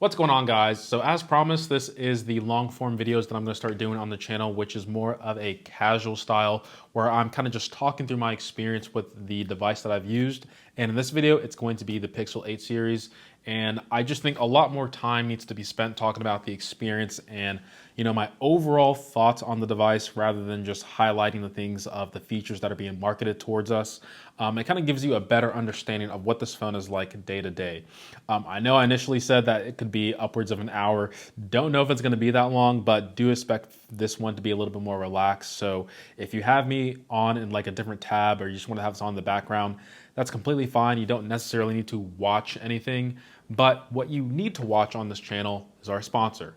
What's going on, guys? So as promised, this is the long form videos that I'm going to start doing on the channel, which is more of a casual style where I'm kind of just talking through my experience with the device that I've used. And in this video, it's going to be the Pixel 8 series. And I just think a lot more time needs to be spent talking about the experience and, my overall thoughts on the device rather than just highlighting the things of the features that are being marketed towards us. It kind of gives you a better understanding of what this phone is like day to day. I know I initially said that it could be upwards of an hour. Don't know if it's going to be that long, but do expect this one to be a little bit more relaxed. So if you have me on in like a different tab or you just want to have this on in the background, that's completely fine. You don't necessarily need to watch anything, but what you need to watch on this channel is our sponsor,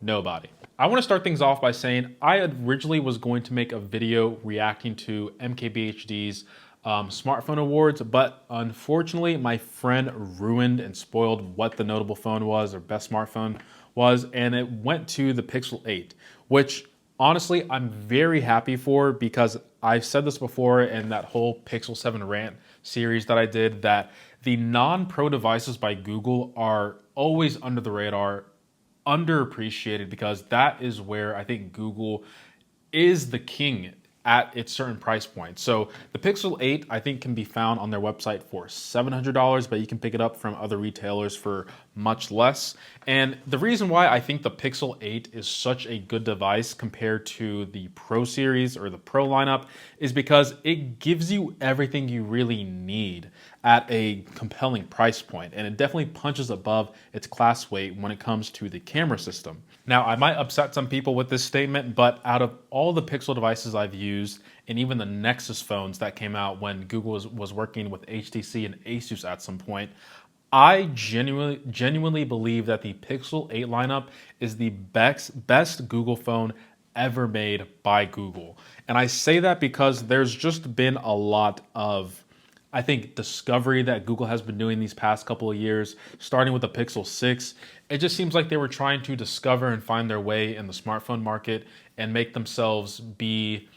Nobody. I want to start things off by saying I originally was going to make a video reacting to MKBHD's smartphone awards, but unfortunately my friend ruined and spoiled what the notable phone was or best smartphone was, and it went to the Pixel 8, which honestly I'm very happy for, because I've said this before in that whole Pixel 7 rant series that I did, that the non-pro devices by Google are always under the radar, underappreciated, because that is where I think Google is the king at its certain price point. So the Pixel 8, I think, can be found on their website for $700, but you can pick it up from other retailers for much less. And the reason why I think the Pixel 8 is such a good device compared to the Pro series or the Pro lineup is because it gives you everything you really need at a compelling price point, and it definitely punches above its class weight when it comes to the camera system. Now, I might upset some people with this statement, but out of all the Pixel devices I've used, and even the Nexus phones that came out when Google was working with HTC and Asus at some point, I genuinely believe that the Pixel 8 lineup is the best Google phone ever made by Google. And I say that because there's just been a lot of, I think, discovery that Google has been doing these past couple of years, starting with the Pixel 6. It just seems like they were trying to discover and find their way in the smartphone market and make themselves be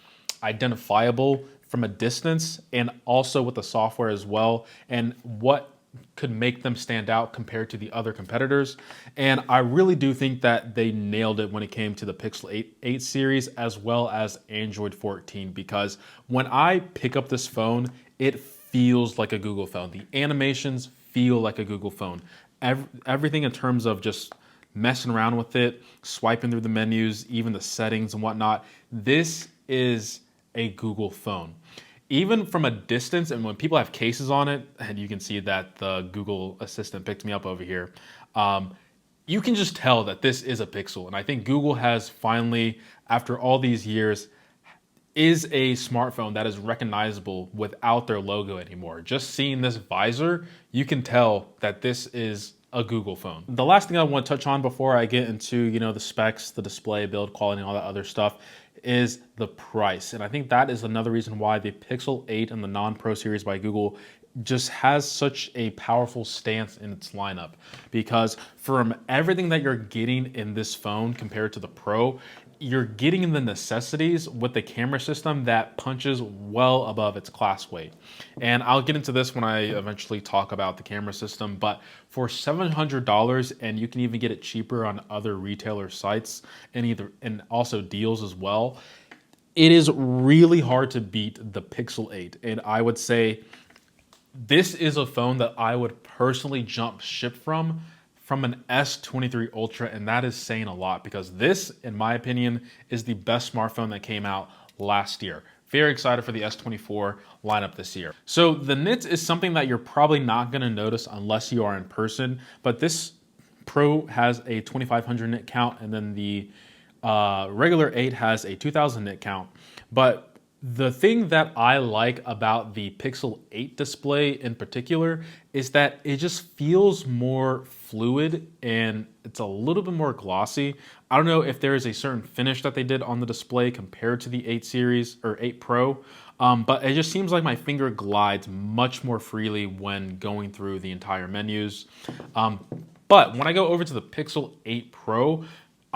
identifiable from a distance, and also with the software as well, and what could make them stand out compared to the other competitors. And I really do think that they nailed it when it came to the Pixel 8 series as well as Android 14, because when I pick up this phone, it feels like a Google phone. The animations feel like a Google phone. Everything in terms of just messing around with it, swiping through the menus, even the settings and whatnot, this is a Google phone. Even from a distance, and when people have cases on it, and you can see that the Google Assistant picked me up over here, you can just tell that this is a Pixel. And I think Google has finally, after all these years, is a smartphone that is recognizable without their logo anymore. Just seeing this visor, you can tell that this is a Google phone. The last thing I want to touch on before I get into, the specs, the display, build quality, and all that other stuff is the price. And I think that is another reason why the Pixel 8 and the non-Pro series by Google just has such a powerful stance in its lineup, because from everything that you're getting in this phone compared to the Pro, you're getting the necessities with the camera system that punches well above its class weight. And I'll get into this when I eventually talk about the camera system, but for $700, and you can even get it cheaper on other retailer sites and also deals as well, it is really hard to beat the Pixel 8. And I would say this is a phone that I would personally jump ship from an S23 Ultra, and that is saying a lot, because this, in my opinion, is the best smartphone that came out last year. Very excited for the S24 lineup this year. So the nits is something that you're probably not going to notice unless you are in person, but this Pro has a 2500 nit count, and then the regular 8 has a 2000 nit count. But the thing that I like about the Pixel 8 display in particular is that it just feels more fluid and it's a little bit more glossy. I don't know if there is a certain finish that they did on the display compared to the 8 series or 8 Pro, but it just seems like my finger glides much more freely when going through the entire menus. But when I go over to the Pixel 8 Pro,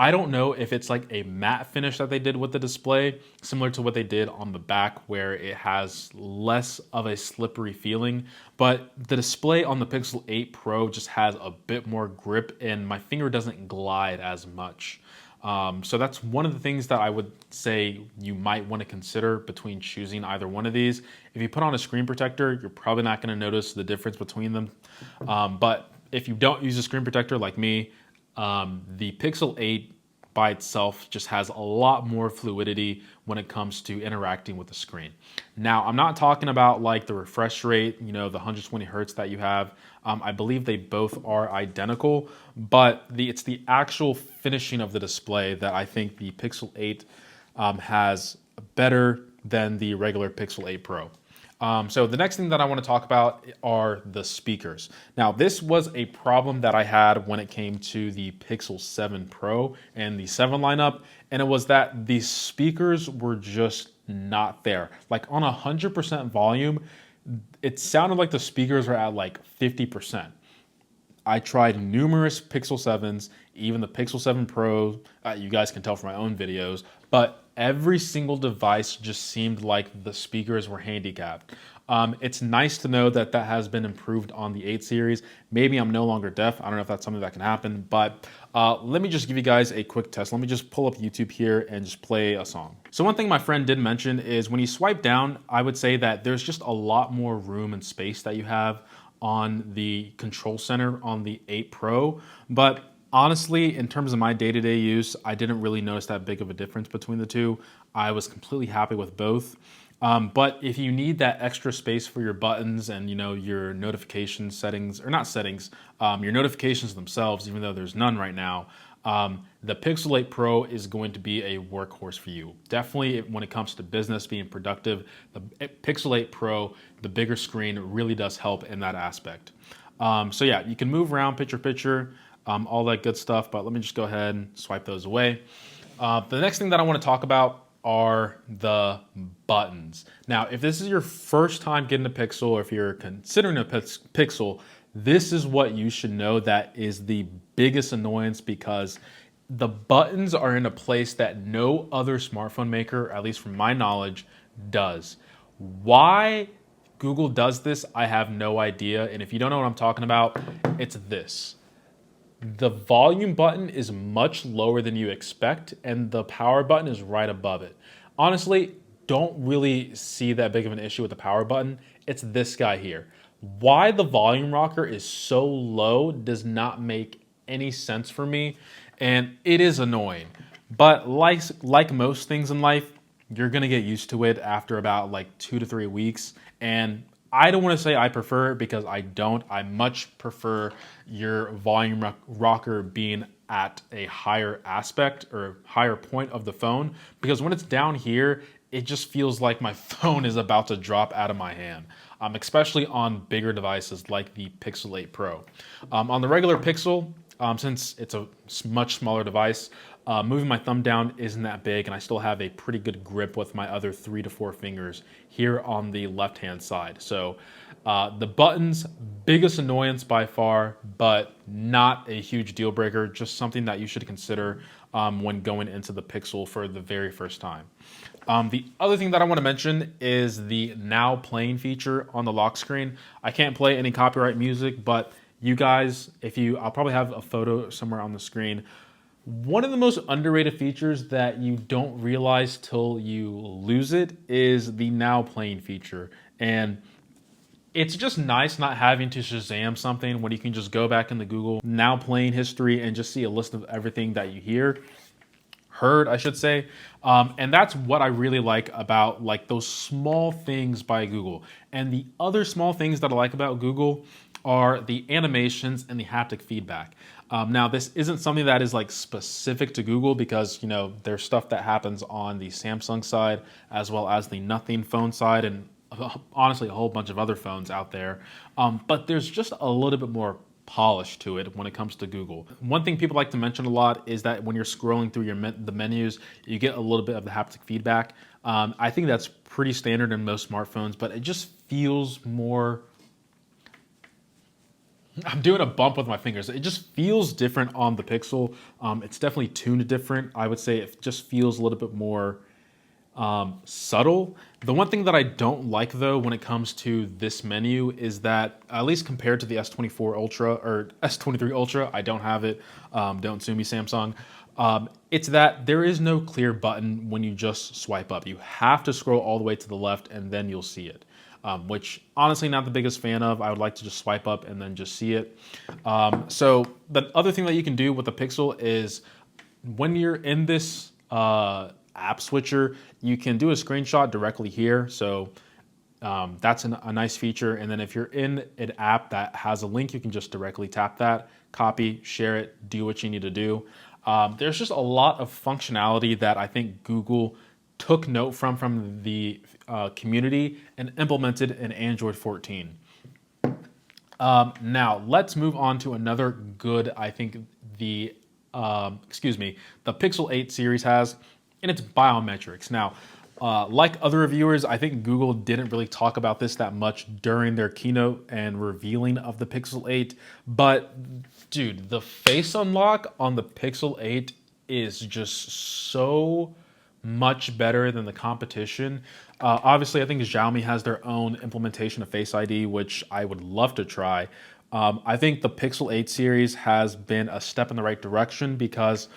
I don't know if it's like a matte finish that they did with the display, similar to what they did on the back where it has less of a slippery feeling, but the display on the Pixel 8 Pro just has a bit more grip and my finger doesn't glide as much. So that's one of the things that I would say you might want to consider between choosing either one of these. If you put on a screen protector, you're probably not going to notice the difference between them. But if you don't use a screen protector like me, the Pixel 8 by itself just has a lot more fluidity when it comes to interacting with the screen. Now, I'm not talking about like the refresh rate, the 120 hertz that you have. I believe they both are identical, but it's the actual finishing of the display that I think the Pixel 8 has better than the regular Pixel 8 Pro. So the next thing that I want to talk about are the speakers. Now, this was a problem that I had when it came to the Pixel 7 Pro and the 7 lineup, and it was that the speakers were just not there. Like on 100% volume, it sounded like the speakers were at like 50%. I tried numerous Pixel 7s, even the Pixel 7 Pro, you guys can tell from my own videos, but every single device just seemed like the speakers were handicapped. It's nice to know that that has been improved on the 8 series. Maybe I'm no longer deaf. I don't know if that's something that can happen, but let me just give you guys a quick test. Let me just pull up YouTube here and just play a song. So one thing my friend did mention is when you swipe down, I would say that there's just a lot more room and space that you have on the control center on the 8 Pro, but honestly, in terms of my day-to-day use, I didn't really notice that big of a difference between the two. I was completely happy with both. But if you need that extra space for your buttons and your notification settings, or not settings, your notifications themselves, even though there's none right now, the Pixel 8 Pro is going to be a workhorse for you. Definitely when it comes to business, being productive, the Pixel 8 Pro, the bigger screen really does help in that aspect. So yeah, you can move around picture, all that good stuff, but let me just go ahead and swipe those away. The next thing that I want to talk about are the buttons. Now, if this is your first time getting a Pixel, or if you're considering a Pixel, this is what you should know that is the biggest annoyance, because the buttons are in a place that no other smartphone maker, at least from my knowledge, does. Why Google does this, I have no idea. And if you don't know what I'm talking about, it's this. The volume button is much lower than you expect, and the power button is right above it. Honestly, don't really see that big of an issue with the power button. It's this guy here. Why the volume rocker is so low does not make any sense for me, and it is annoying. But like most things in life, you're gonna get used to it after about like 2 to 3 weeks, and I don't want to say I prefer it, because I don't. I much prefer your volume rocker being at a higher aspect or higher point of the phone, because when it's down here, it just feels like my phone is about to drop out of my hand, especially on bigger devices like the Pixel 8 Pro. On the regular Pixel, since it's a much smaller device, moving my thumb down isn't that big, and I still have a pretty good grip with my other 3 to 4 fingers here on the left-hand side. So the buttons, biggest annoyance by far, but not a huge deal breaker, just something that you should consider when going into the Pixel for the very first time. The other thing that I want to mention is the now playing feature on the lock screen. I can't play any copyright music, but you guys, I'll probably have a photo somewhere on the screen. One of the most underrated features that you don't realize till you lose it is the now playing feature. And it's just nice not having to Shazam something when you can just go back in the Google now playing history and just see a list of everything that you heard, I should say. And that's what I really like about like those small things by Google. And the other small things that I like about Google are the animations and the haptic feedback. Now, this isn't something that is like specific to Google, because there's stuff that happens on the Samsung side as well as the Nothing phone side, and honestly a whole bunch of other phones out there. But there's just a little bit more polish to it when it comes to Google. One thing people like to mention a lot is that when you're scrolling through the menus, you get a little bit of the haptic feedback. I think that's pretty standard in most smartphones, but it just feels more I'm doing a bump with my fingers. It just feels different on the Pixel. It's definitely tuned different. I would say it just feels a little bit more subtle. The one thing that I don't like though when it comes to this menu is that, at least compared to the S24 Ultra or S23 Ultra, I don't have it. Don't sue me, Samsung. It's that there is no clear button when you just swipe up. You have to scroll all the way to the left and then you'll see it. Which honestly not the biggest fan of. I would like to just swipe up and then just see it. So the other thing that you can do with the Pixel is when you're in this app switcher, you can do a screenshot directly here. So that's a nice feature. And then if you're in an app that has a link, you can just directly tap that, copy, share it, do what you need to do. There's just a lot of functionality that I think Google took note from the community and implemented in Android 14. Now let's move on to another good, I think the Pixel 8 series has, and it's biometrics. Now, like other reviewers, I think Google didn't really talk about this that much during their keynote and revealing of the Pixel 8, but dude, the face unlock on the Pixel 8 is just so much better than the competition. Obviously, I think Xiaomi has their own implementation of Face ID, which I would love to try. I think the Pixel 8 series has been a step in the right direction because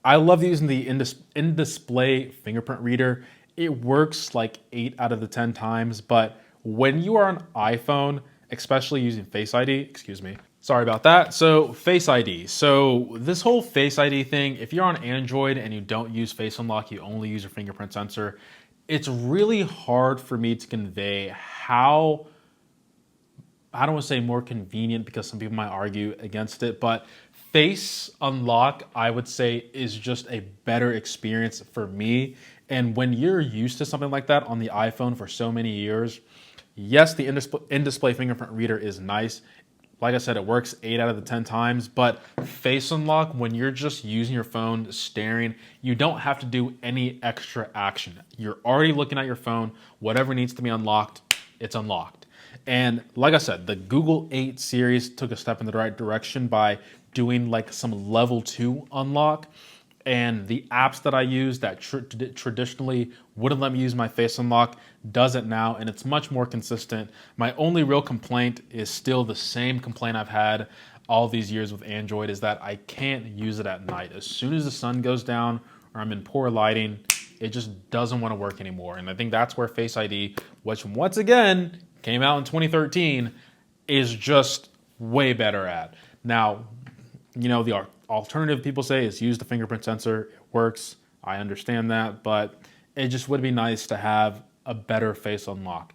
I love using the in-display fingerprint reader. It works like 8 out of the 10 times, but when you are on iPhone, especially using Face ID, sorry about that. So Face ID. So this whole Face ID thing, if you're on Android and you don't use Face Unlock, you only use your fingerprint sensor, it's really hard for me to convey how, I don't want to say more convenient because some people might argue against it, but Face Unlock, I would say, is just a better experience for me. And when you're used to something like that on the iPhone for so many years, yes, the in-display fingerprint reader is nice. Like I said, it works 8 out of the 10 times, but Face Unlock, when you're just using your phone, staring, you don't have to do any extra action. You're already looking at your phone. Whatever needs to be unlocked, it's unlocked. And like I said, the Google 8 series took a step in the right direction by doing like some level 2 unlock. And the apps that I use that traditionally wouldn't let me use my Face Unlock does it now, and it's much more consistent. My only real complaint is still the same complaint I've had all these years with Android, is that I can't use it at night. As soon as the sun goes down or I'm in poor lighting, it just doesn't want to work anymore. And I think that's where Face ID, which once again came out in 2013, is just way better at. Now, you know, the alternative people say is use the fingerprint sensor. It works. I understand that, but it just would be nice to have a better Face Unlock.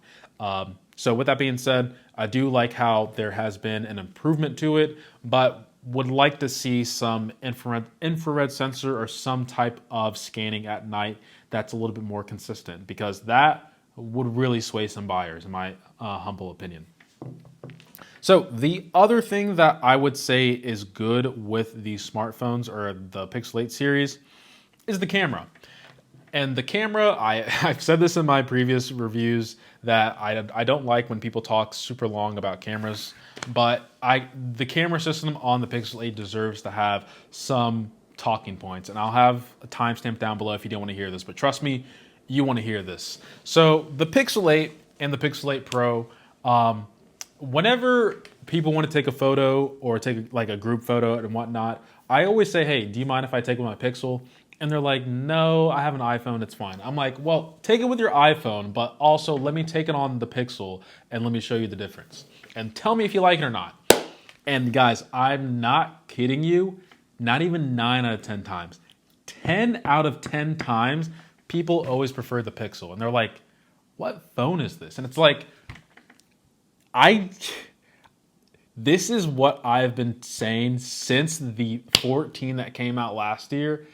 So with that being said, I do like how there has been an improvement to it, but would like to see some infrared sensor or some type of scanning at night that's a little bit more consistent, because that would really sway some buyers, in my humble opinion. So the other thing that I would say is good with these smartphones or the Pixel 8 series is the camera. And the camera, I've said this in my previous reviews that I don't like when people talk super long about cameras, but the camera system on the Pixel 8 deserves to have some talking points. And I'll have a timestamp down below if you don't want to hear this, but trust me, you want to hear this. So the Pixel 8 and the Pixel 8 Pro, whenever people want to take a photo or take like a group photo and whatnot, I always say, hey, do you mind if I take it with my Pixel? And they're like, no, I have an iPhone, it's fine. I'm like, well, take it with your iPhone, but also let me take it on the Pixel and let me show you the difference. And tell me if you like it or not. And guys, I'm not kidding you, not even 9 out of 10 times. 10 out of 10 times, people always prefer the Pixel. And they're like, what phone is this? And it's like, this is what I've been saying since the 14 that came out last year.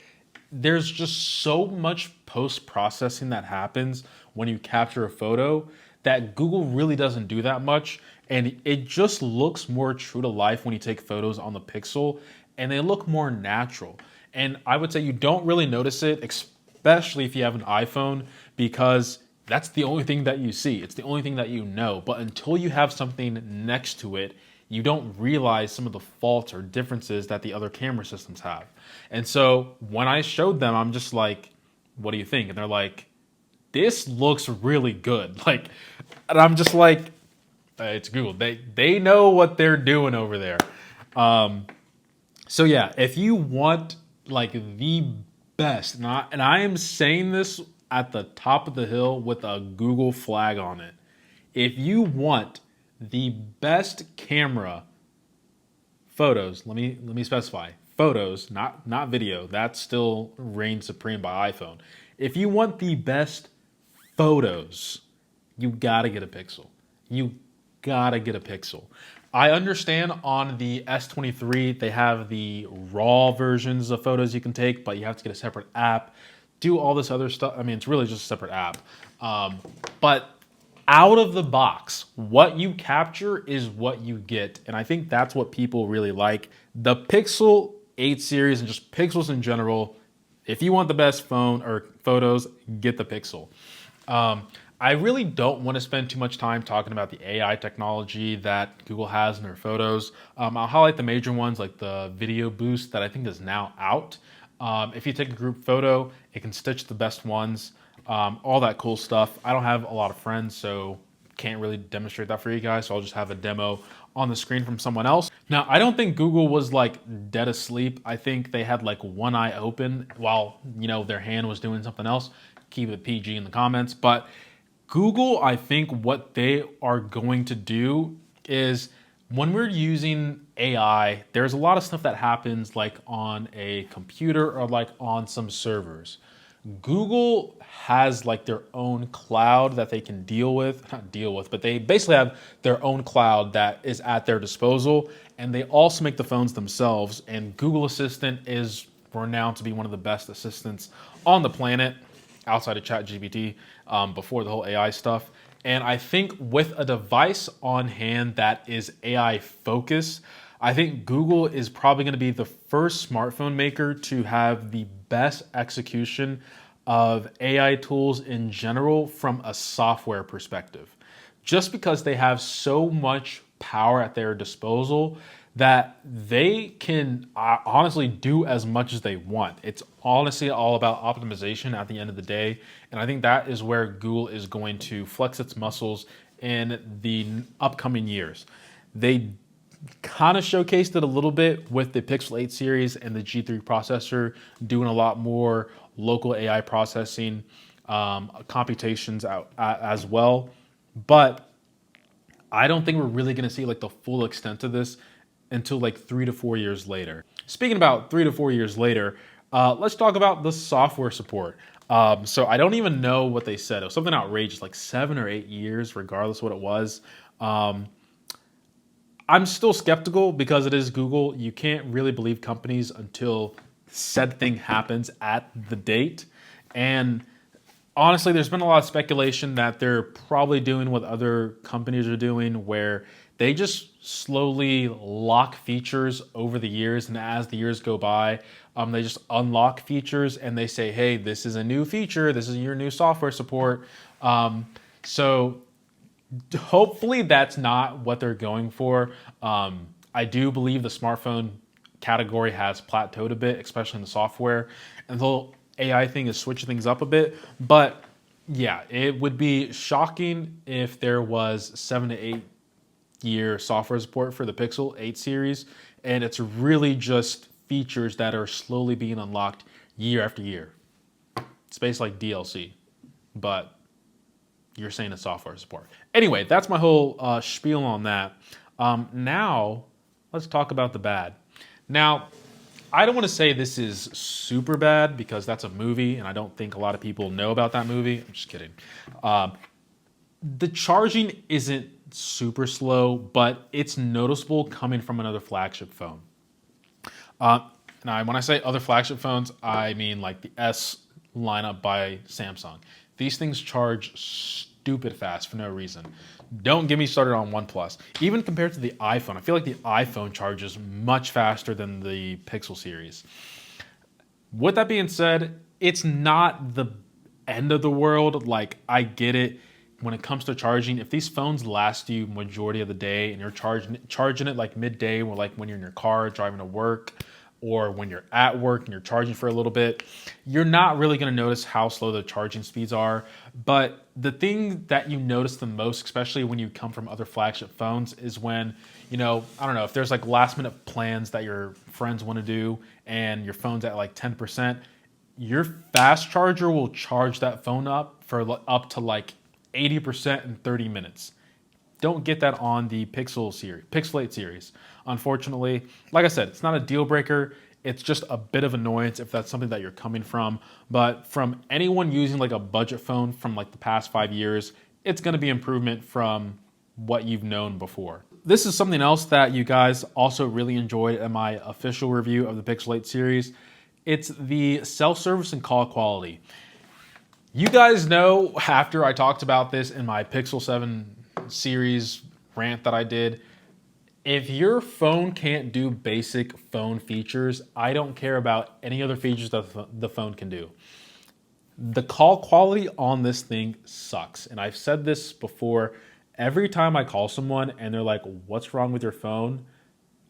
There's just so much post-processing that happens when you capture a photo that Google really doesn't do that much. And it just looks more true to life when you take photos on the Pixel, and they look more natural. And I would say you don't really notice it, especially if you have an iPhone, because that's the only thing that you see. It's the only thing that you know. But until you have something next to it, you don't realize some of the faults or differences that the other camera systems have. And so when I showed them, I'm just like, what do you think? And they're like, this looks really good. Like, and I'm just like, it's Google. They know what they're doing over there. So yeah, if you want like the best, and I am saying this at the top of the hill with a Google flag on it. If you want the best camera photos, let me specify. Photos, not video. That still reigns supreme by iPhone. If you want the best photos, you gotta get a Pixel. You gotta get a Pixel. I understand on the S23 they have the raw versions of photos you can take, but you have to get a separate app, do all this other stuff. I mean, it's really just a separate app. But out of the box, what you capture is what you get. And I think that's what people really like. The Pixel 8 series and just Pixels in general, if you want the best phone or photos, get the Pixel. I really don't want to spend too much time talking about the AI technology that Google has in their photos. I'll highlight the major ones like the video boost that I think is now out. If you take a group photo, it can stitch the best ones, all that cool stuff. I don't have a lot of friends, so can't really demonstrate that for you guys. So I'll just have a demo on the screen from someone else. Now, I don't think Google was like dead asleep. I think they had like one eye open while, their hand was doing something else. Keep it PG in the comments, but Google, I think what they are going to do is when we're using AI, there's a lot of stuff that happens like on a computer or like on some servers. Google has like their own cloud that they can but they basically have their own cloud that is at their disposal. And they also make the phones themselves. And Google Assistant is renowned to be one of the best assistants on the planet, outside of ChatGPT, before the whole AI stuff. And I think with a device on hand that is AI focused, I think Google is probably going to be the first smartphone maker to have the best execution of AI tools in general from a software perspective. Just because they have so much power at their disposal that they can honestly do as much as they want. It's honestly all about optimization at the end of the day. And I think that is where Google is going to flex its muscles in the upcoming years. They kind of showcased it a little bit with the Pixel 8 series and the G3 processor doing a lot more local AI processing, computations out as well. But I don't think we're really going to see like the full extent of this until like 3 to 4 years later. Speaking about 3 to 4 years later, let's talk about the software support. So I don't even know what they said. It was something outrageous, like 7 or 8 years, regardless of what it was. I'm still skeptical because it is Google. You can't really believe companies until said thing happens at the date. And honestly, there's been a lot of speculation that they're probably doing what other companies are doing, where they just slowly lock features over the years. And as the years go by, they just unlock features and they say, hey, this is a new feature. This is your new software support. So hopefully that's not what they're going for. I do believe the smartphone category has plateaued a bit, especially in the software. And the whole AI thing is switching things up a bit. But yeah, it would be shocking if there was 7 to 8 year software support for the Pixel 8 series. And it's really just features that are slowly being unlocked year after year. It's basically like DLC, but you're saying it's software support. Anyway, that's my whole spiel on that. Now, let's talk about the bad. Now, I don't want to say this is super bad because that's a movie and I don't think a lot of people know about that movie. I'm just kidding. The charging isn't super slow, but it's noticeable coming from another flagship phone. Now, when I say other flagship phones, I mean like the S lineup by Samsung. These things charge stupid fast for no reason. Don't get me started on OnePlus. Even compared to the iPhone, I feel like the iPhone charges much faster than the Pixel series. With that being said, it's not the end of the world. Like, I get it. when it comes to charging, if these phones last you majority of the day and you're charging it like midday, or like when you're in your car driving to work, or when you're at work and you're charging for a little bit, you're not really going to notice how slow the charging speeds are. But the thing that you notice the most, especially when you come from other flagship phones, is when, I don't know, if there's like last minute plans that your friends want to do and your phone's at like 10%, your fast charger will charge that phone up for up to like 80% in 30 minutes. Don't get that on the Pixel 8 series. Unfortunately, like I said, it's not a deal breaker. It's just a bit of annoyance if that's something that you're coming from. But from anyone using like a budget phone from like the past 5 years, it's going to be improvement from what you've known before. This is something else that you guys also really enjoyed in my official review of the Pixel 8 series. It's the self-service and call quality. You guys know, after I talked about this in my Pixel 7 series rant that I did, if your phone can't do basic phone features, I don't care about any other features that the phone can do. The call quality on this thing sucks. And I've said this before. Every time I call someone and they're like, what's wrong with your phone?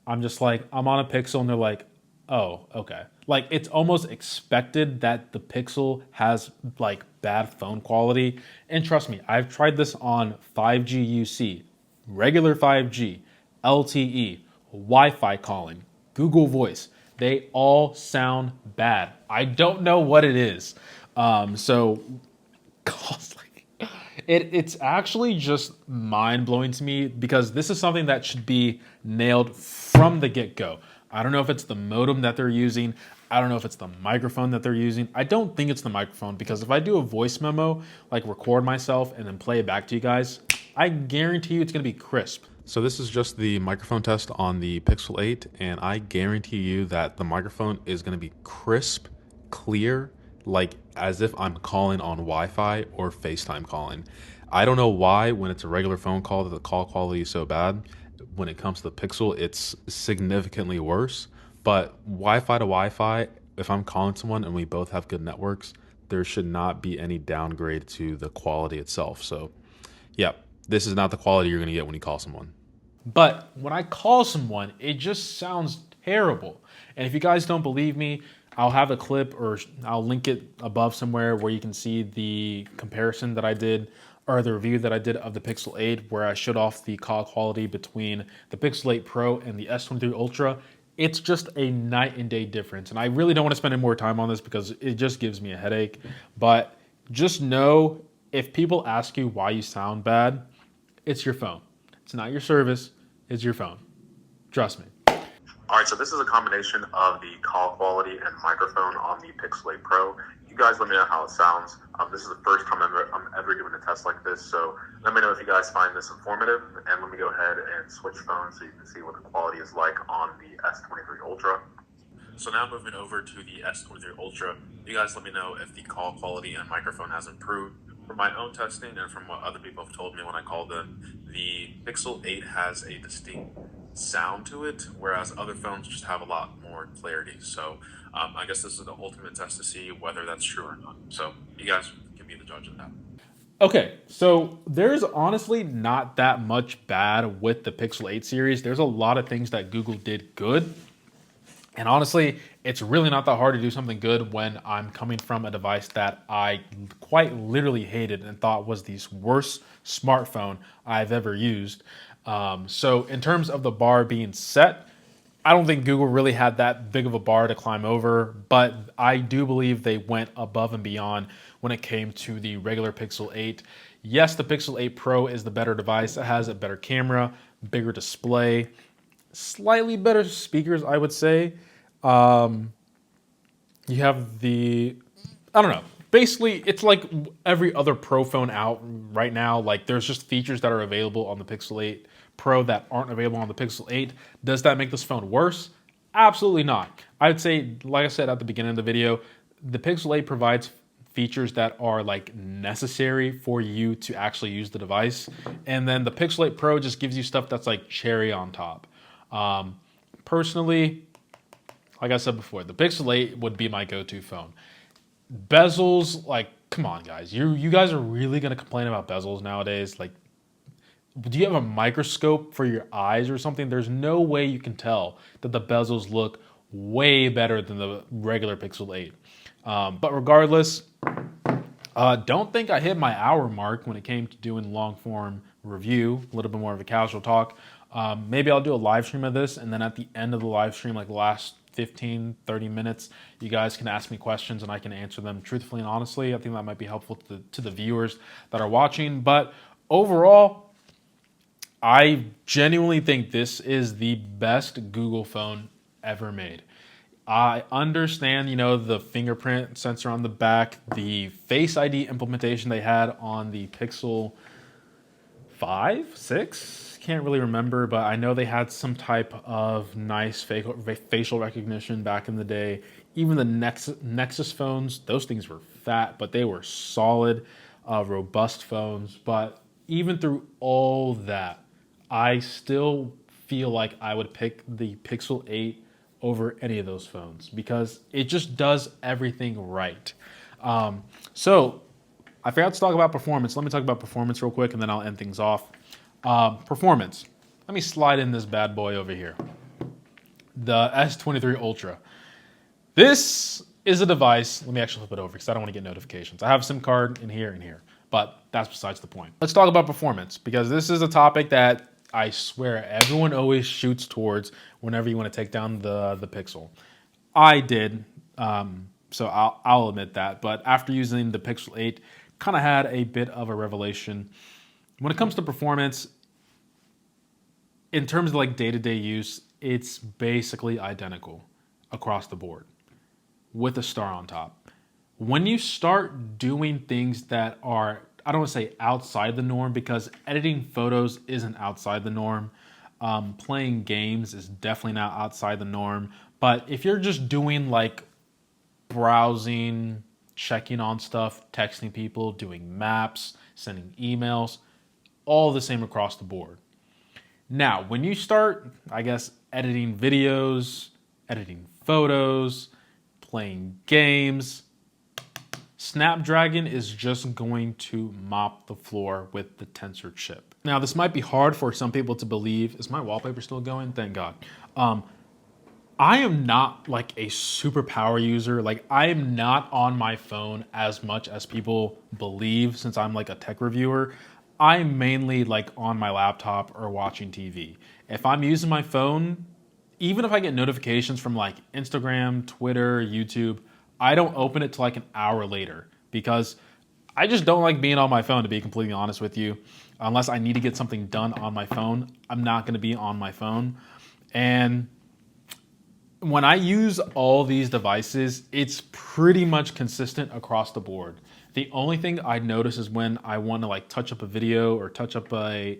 I'm just like, I'm on a Pixel, and they're like, oh, okay. Like, it's almost expected that the Pixel has like bad phone quality. And trust me, I've tried this on 5G UC, regular 5G, LTE, Wi-Fi calling, Google Voice. They all sound bad. I don't know what it is. It's actually just mind-blowing to me, because this is something that should be nailed from the get-go. I don't know if it's the modem that they're using. I don't know if it's the microphone that they're using. I don't think it's the microphone, because if I do a voice memo, like record myself and then play it back to you guys, I guarantee you it's going to be crisp. So this is just the microphone test on the Pixel 8, and I guarantee you that the microphone is going to be crisp, clear, like as if I'm calling on Wi-Fi or FaceTime calling. I don't know why when it's a regular phone call that the call quality is so bad. When it comes to the Pixel, it's significantly worse. But Wi-Fi to Wi-Fi, if I'm calling someone and we both have good networks, there should not be any downgrade to the quality itself. So yeah, this is not the quality you're going to get when you call someone. But when I call someone, it just sounds terrible. And if you guys don't believe me, I'll have a clip, or I'll link it above somewhere where you can see the comparison that I did, or the review that I did of the Pixel 8, where I showed off the call quality between the Pixel 8 Pro and the S23 Ultra. It's just a night and day difference. And I really don't want to spend any more time on this because it just gives me a headache. But just know, if people ask you why you sound bad, it's your phone. It's not your service, it's your phone. Trust me. All right, so this is a combination of the call quality and microphone on the Pixel 8 Pro. You guys let me know how it sounds. This is the first time I'm ever doing a test like this, so let me know if you guys find this informative, and let me go ahead and switch phones so you can see what the quality is like on the S23 Ultra. So now moving over to the S23 Ultra, you guys let me know if the call quality and microphone has improved. From my own testing and from what other people have told me when I called them, the Pixel 8 has a distinct sound to it, whereas other phones just have a lot more clarity. So I guess this is the ultimate test to see whether that's true or not. So you guys can be the judge of that. Okay, so there's honestly not that much bad with the Pixel 8 series. There's a lot of things that Google did good. And honestly, it's really not that hard to do something good when I'm coming from a device that I quite literally hated and thought was the worst smartphone I've ever used. So in terms of the bar being set, I don't think Google really had that big of a bar to climb over, but I do believe they went above and beyond when it came to the regular Pixel 8. Yes, the Pixel 8 Pro is the better device. It has a better camera, bigger display, slightly better speakers, I would say. You have the, I don't know. Basically, it's like every other Pro phone out right now. Like, there's just features that are available on the Pixel 8 Pro that aren't available on the Pixel 8. Does that make this phone worse? Absolutely not. I'd say, like I said at the beginning of the video, the Pixel 8 provides features that are like necessary for you to actually use the device. And then the Pixel 8 Pro just gives you stuff that's like cherry on top. Personally, like I said before, the Pixel 8 would be my go-to phone. Bezels, like, come on, guys. You guys are really gonna complain about bezels nowadays? Like, do you have a microscope for your eyes or something? There's no way you can tell that the bezels look way better than the regular Pixel 8. But regardless, don't think I hit my hour mark when it came to doing long form review, a little bit more of a casual talk. Maybe I'll do a live stream of this, and then at the end of the live stream, like the last 15, 30 minutes, you guys can ask me questions and I can answer them truthfully and honestly. I think that might be helpful to the viewers that are watching. But overall, I genuinely think this is the best Google phone ever made. I understand, the fingerprint sensor on the back, the Face ID implementation they had on the Pixel 5, 6, can't really remember, but I know they had some type of nice facial recognition back in the day. Even the Nexus phones, those things were fat, but they were solid, robust phones. But even through all that, I still feel like I would pick the Pixel 8 over any of those phones because it just does everything right. So I forgot to talk about performance. Let me talk about performance real quick and then I'll end things off. Performance. Let me slide in this bad boy over here. The S23 Ultra. This is a device. Let me actually flip it over because I don't want to get notifications. I have a SIM card in here and here, but that's besides the point. Let's talk about performance because this is a topic that I swear everyone always shoots towards whenever you want to take down the Pixel. I did, so I'll admit that. But after using the Pixel 8, kind of had a bit of a revelation. When it comes to performance, in terms of like day-to-day use, it's basically identical across the board with a star on top. When you start doing things that are, I don't want to say outside the norm because editing photos isn't outside the norm. Playing games is definitely not outside the norm. But if you're just doing like browsing, checking on stuff, texting people, doing maps, sending emails, all the same across the board. Now, when you start, I guess, editing videos, editing photos, playing games, Snapdragon is just going to mop the floor with the Tensor chip. Now, this might be hard for some people to believe. Is my wallpaper still going? Thank God. I am not like a super power user. Like I am not on my phone as much as people believe since I'm like a tech reviewer. I'm mainly like on my laptop or watching TV. If I'm using my phone, even if I get notifications from like Instagram, Twitter, YouTube, I don't open it till like an hour later because I just don't like being on my phone, to be completely honest with you. Unless I need to get something done on my phone, I'm not going to be on my phone. And when I use all these devices, it's pretty much consistent across the board. The only thing I notice is when I want to like touch up a video or touch up a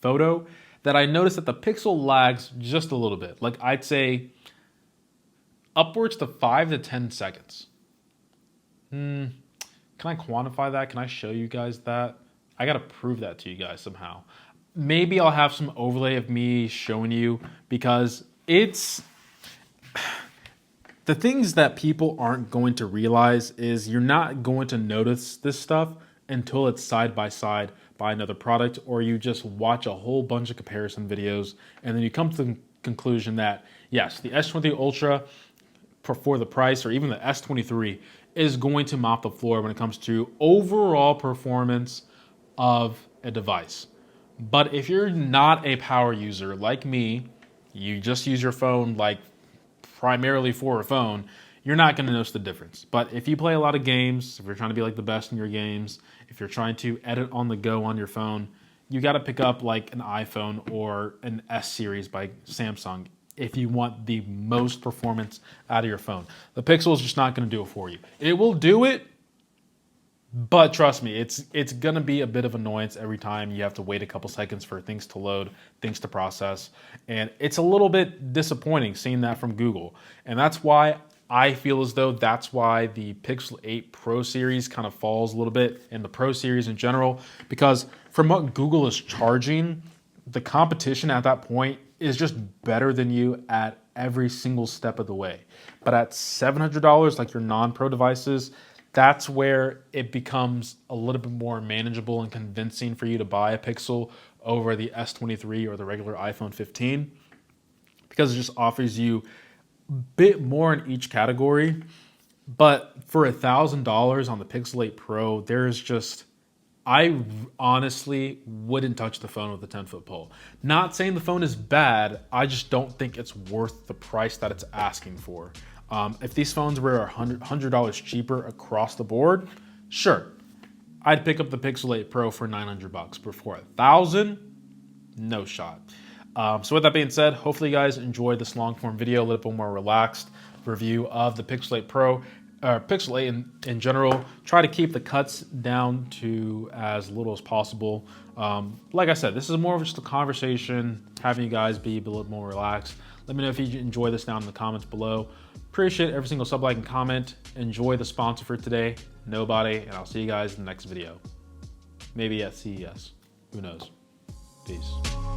photo, that I notice that the Pixel lags just a little bit. Like I'd say upwards to 5 to 10 seconds. Can I quantify that? Can I show you guys that? I gotta prove that to you guys somehow. Maybe I'll have some overlay of me showing you because it's the things that people aren't going to realize is you're not going to notice this stuff until it's side by side by another product, or you just watch a whole bunch of comparison videos and then you come to the conclusion that yes, the S23 Ultra for the price, or even the S23, is going to mop the floor when it comes to overall performance of a device. But if you're not a power user like me, you just use your phone like primarily for a phone, you're not going to notice the difference. But if you play a lot of games, if you're trying to be like the best in your games, if you're trying to edit on the go on your phone, you got to pick up like an iPhone or an S series by Samsung if you want the most performance out of your phone. The Pixel is just not going to do it for you. It will do it, but trust me, it's going to be a bit of annoyance every time you have to wait a couple seconds for things to load, things to process. And it's a little bit disappointing seeing that from Google. And that's why I feel as though that's why the Pixel 8 Pro series kind of falls a little bit, and the Pro series in general, because from what Google is charging, the competition at that point is just better than you at every single step of the way. But at $700, like your non-pro devices, that's where it becomes a little bit more manageable and convincing for you to buy a Pixel over the S23 or the regular iPhone 15, because it just offers you a bit more in each category. But for $1,000 on the Pixel 8 Pro, there's just, I honestly wouldn't touch the phone with a 10-foot pole. Not saying the phone is bad, I just don't think it's worth the price that it's asking for. If these phones were $100 cheaper across the board, sure, I'd pick up the Pixel 8 Pro for $900, but for $1,000, no shot. So with that being said, hopefully you guys enjoyed this long form video, a little bit more relaxed review of the Pixel 8 Pro, Pixel 8 in general. Try to keep the cuts down to as little as possible. Like I said, this is more of just a conversation, having you guys be a little more relaxed. Let me know if you enjoy this down in the comments below. Appreciate every single sub, like, and comment. Enjoy the sponsor for today, Nobody, and I'll see you guys in the next video. Maybe at CES. Who knows? Peace.